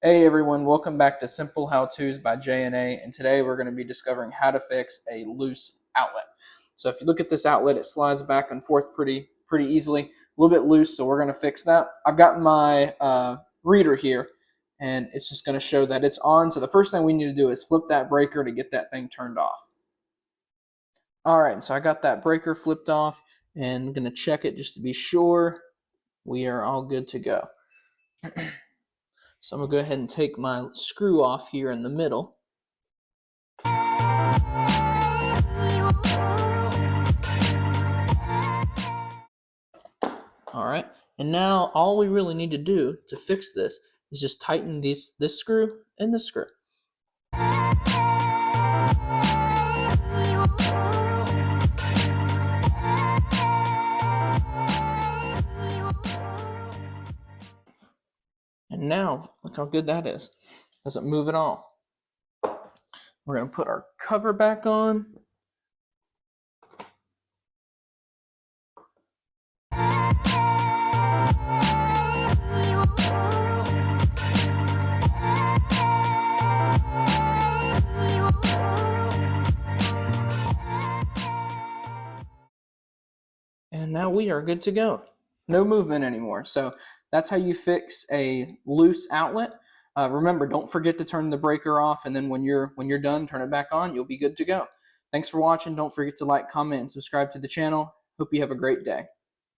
Hey everyone, welcome back to Simple How-Tos by J&A, and today we're going to be discovering how to fix a loose outlet. So if you look at this outlet, it slides back and forth pretty easily, a little bit loose, so we're going to fix that. I've got my reader here, and it's just going to show that it's on. So the first thing we need to do is flip that breaker to get that thing turned off. All right, so I got that breaker flipped off, and I'm going to check it just to be sure we are all good to go. So I'm going to go ahead and take my screw off here in the middle. All right, and now all we really need to do to fix this is just tighten this screw and this screw. And now, look how good that is. Doesn't move at all. We're going to put our cover back on. And now we are good to go. No movement anymore. So that's how you fix a loose outlet. Remember, don't forget to turn the breaker off, and then when you're done, turn it back on. You'll be good to go. Thanks for watching. Don't forget to like, comment, and subscribe to the channel. Hope you have a great day.